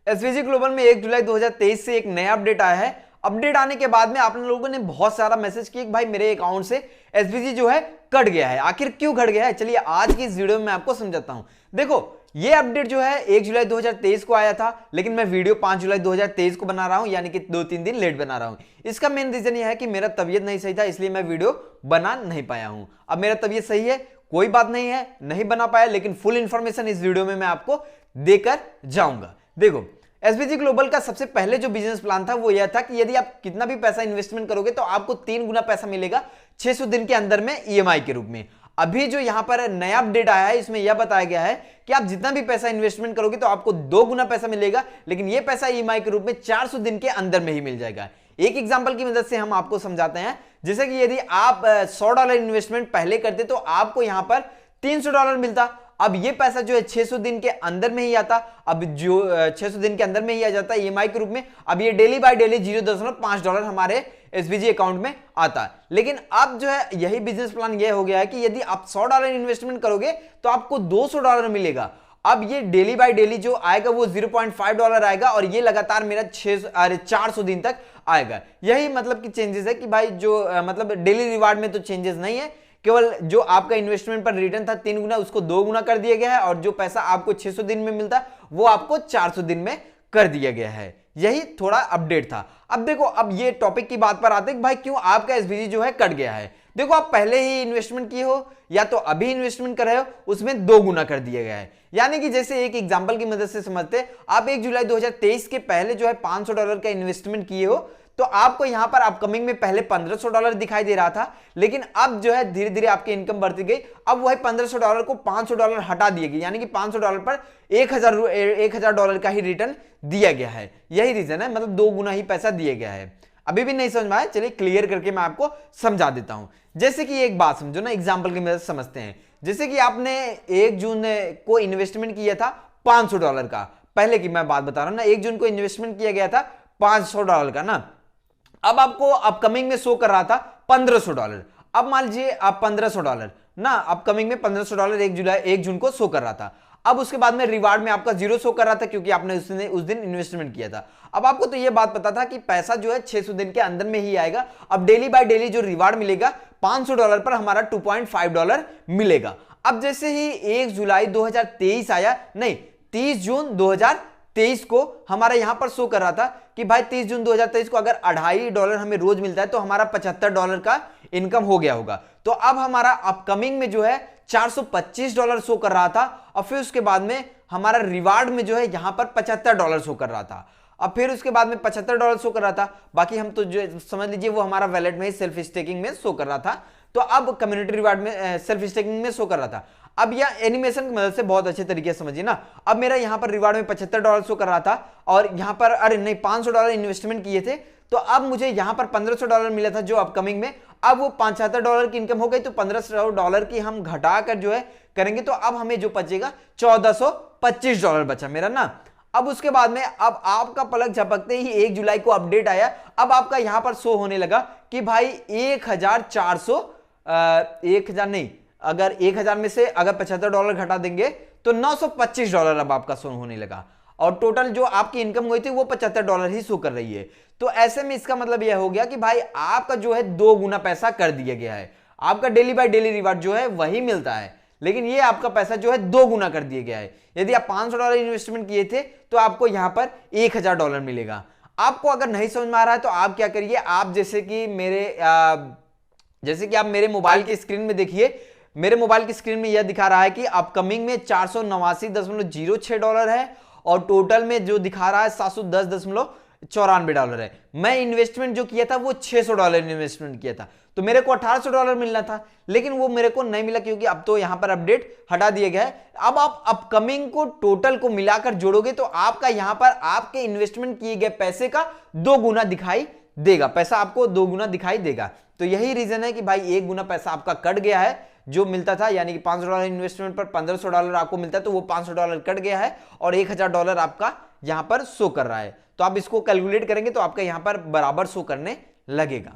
SVG global में 1 जुलाई 2023 से एक नया अपडेट आया है। अपडेट आने के बाद में आप लोगों ने बहुत सारा मैसेज किया कि भाई मेरे अकाउंट से एसवीजी जो है कट गया है। आखिर क्यों कट गया है, चलिए आज की इस वीडियो में मैं आपको समझाता हूं। देखो, ये अपडेट जो है 1 जुलाई 2023 को आया था, लेकिन मैं वीडियो 5 जुलाई 2023 को बना रहा हूं, यानी कि 2-3 दिन लेट बना रहा हूं। इसका मेन रीजन यह है कि मेरा तबीयत नहीं सही था, इसलिए मैं वीडियो बना नहीं पाया हूं। अब मेरा तबीयत सही है, कोई बात नहीं है, नहीं बना पाया, लेकिन फुल इंफॉर्मेशन इस वीडियो में मैं आपको देकर जाऊंगा। देखो, एसवीजी ग्लोबल का सबसे पहले जो बिजनेस प्लान था वो यह था कि यदि आप कितना भी पैसा इन्वेस्टमेंट करोगे तो आपको 3 गुना पैसा मिलेगा 600 दिन के अंदर में ईएमआई के रूप में। अभी जो यहां पर नया अपडेट आया है, इसमें यह बताया गया है कि आप जितना भी पैसा इन्वेस्टमेंट करोगे तो आपको 2 गुना पैसा मिलेगा, लेकिन यह पैसा ईएमआई के रूप में 400 दिन के अंदर में ही मिल जाएगा। एक एग्जांपल की मदद से हम आपको समझाते हैं। जैसे कि यदि आप $100 इन्वेस्टमेंट पहले करते तो आपको यहां पर $300 मिलता। अब ये पैसा जो है 600 दिन के अंदर में ही आता। अब जो 600 दिन के अंदर में ही आ जाता है ईएमआई के रूप में। अब ये डेली बाय डेली $0.5 हमारे एसवीजी अकाउंट में आता है। लेकिन अब जो है यही बिजनेस प्लान ये हो गया है कि यदि आप $100 इन्वेस्टमेंट करोगे तो आपको $200 मिलेगा। अब ये डेली बाय डेली जो आएगा वो $0.5 आएगा और ये लगातार मेरा 400 दिन तक आएगा। यही मतलब कि चेंजेस है कि भाई जो मतलब डेली रिवार्ड में तो चेंजेस नहीं है, केवल जो आपका इन्वेस्टमेंट पर रिटर्न था 3 गुना, उसको 2 गुना कर दिया गया है, और जो पैसा आपको 600 दिन में मिलता वो आपको 400 दिन में कर दिया गया है। यही थोड़ा अपडेट था। अब देखो, अब ये टॉपिक की बात पर आते हैं कि भाई क्यों आपका एसवीजी जो है कट गया है। देखो, आप पहले ही इन्वेस्टमेंट किए हो या तो अभी इन्वेस्टमेंट कर रहे हो, उसमें 2 गुना कर दिया गया है। यानी कि जैसे एक एग्जांपल की मदद से समझते, आप 1 जुलाई 2023 के पहले जो है $500 का इन्वेस्टमेंट किए हो तो आपको यहां पर अपकमिंग में पहले $1500 दिखाई दे रहा था, लेकिन अब जो है धीरे धीरे आपकी इनकम बढ़ती गई। अब वही $1500 को $500 हटा दिया गया, यानी कि $500 पर $1000 का ही रिटर्न दिया गया है। यही रीजन है, मतलब 2 गुना ही पैसा दिया गया है। अभी भी नहीं समझ में आया, चलिए क्लियर करके मैं आपको समझा देता हूं। जैसे कि एक बात समझो ना, एग्जाम्पल की मदद से समझते हैं। जैसे कि आपने 1 जून को इन्वेस्टमेंट किया था $500 का, पहले की मैं बात बता रहा हूं ना, 1 जून को इन्वेस्टमेंट किया गया था $500 का ना। अब आपको अपकमिंग में शो कर रहा था $1500। अब मान लीजिए आप $1500 ना, अपकमिंग में $1500 1 जून को शो कर रहा था। अब उसके बाद में रिवार्ड में आपका 0 शो कर रहा था, क्योंकि आपने उस दिन इन्वेस्टमेंट किया था। अब आपको तो यह बात पता था कि पैसा जो है 600 दिन के अंदर में ही आएगा। अब डेली बाय डेली जो रिवार्ड मिलेगा $500 पर हमारा $2.5 मिलेगा। अब जैसे ही 1 जुलाई 2023 आया, नहीं 30 जून 2023 को हमारा यहां पर शो कर रहा था कि भाई 30 जून 2023 को अगर $2.5 हमें रोज मिलता है तो हमारा $75 का इनकम हो गया होगा। तो अब हमारा अपकमिंग में जो है $425 शो कर रहा था, और फिर उसके बाद में हमारा रिवार्ड में जो है यहां पर $75 शो कर रहा था। अब फिर उसके बाद में $75 शो कर रहा था, बाकी हम तो जो समझ लीजिए वो हमारा वैलेट में सेल्फ स्टेकिंग में शो कर रहा था। तो अब कम्युनिटी रिवार्ड में सेल्फ स्टेकिंग में शो कर रहा था। अब यह एनिमेशन की मदद से बहुत अच्छे तरीके से समझिए ना। अब मेरा यहां पर रिवार्ड में $75 शो कर रहा था, और यहां पर अरे नहीं $500 इन्वेस्टमेंट किए थे, तो अब मुझे यहां पर $1500 मिला था जो अपकमिंग में। अब वो $75 की इनकम हो गई, तो $1500 की हम घटाकर जो है करेंगे तो अब हमें जो बचेगा $1425 बचा मेरा ना। अब उसके बाद में अब आपका पलक झपकते ही 1 जुलाई को अपडेट आया। अब आपका यहां पर शो होने लगा कि भाई 1000 नहीं, अगर 1000 में से अगर $75 घटा देंगे तो $925 अब आपका शो होने लगा, और टोटल जो आपकी इनकम हुई थी वो $75 ही शो कर रही है। तो ऐसे में इसका मतलब यह हो गया कि भाई आपका जो है 2 गुना पैसा कर दिया गया है। आपका डेली बाय डेली रिवार्ड जो है वही मिलता है, लेकिन ये आपका पैसा जो है 2 गुना कर दिया गया है। यदि आप $500 इन्वेस्टमेंट किए थे तो आपको यहां पर $1000 मिलेगा। आपको अगर नहीं समझ में आ रहा है तो आप क्या करिए, आप जैसे कि आप मेरे मोबाइल की स्क्रीन में देखिए। मेरे मोबाइल की स्क्रीन में यह दिखा रहा है कि अपकमिंग में $489.06 है, और टोटल में जो दिखा रहा है $710.94 है। मैं इन्वेस्टमेंट जो किया था वो $600 इन्वेस्टमेंट किया था, तो मेरे को $1800 मिलना था, लेकिन वो मेरे को नहीं मिला, क्योंकि अब तो यहां पर अपडेट हटा दिया गया है। अब आप अपकमिंग को टोटल को मिलाकर जोड़ोगे तो आपका यहां पर आपके इन्वेस्टमेंट किए गए पैसे का 2 गुना दिखाई देगा, पैसा आपको 2 गुना दिखाई देगा। तो यही रीजन है कि भाई 1 गुना पैसा आपका कट गया है जो मिलता था, यानी कि $500 इन्वेस्टमेंट पर $1500 आपको मिलता है, तो वो $500 कट गया है और $1000 आपका यहां पर शो कर रहा है। तो आप इसको कैलकुलेट करेंगे तो आपका यहां पर बराबर शो करने लगेगा।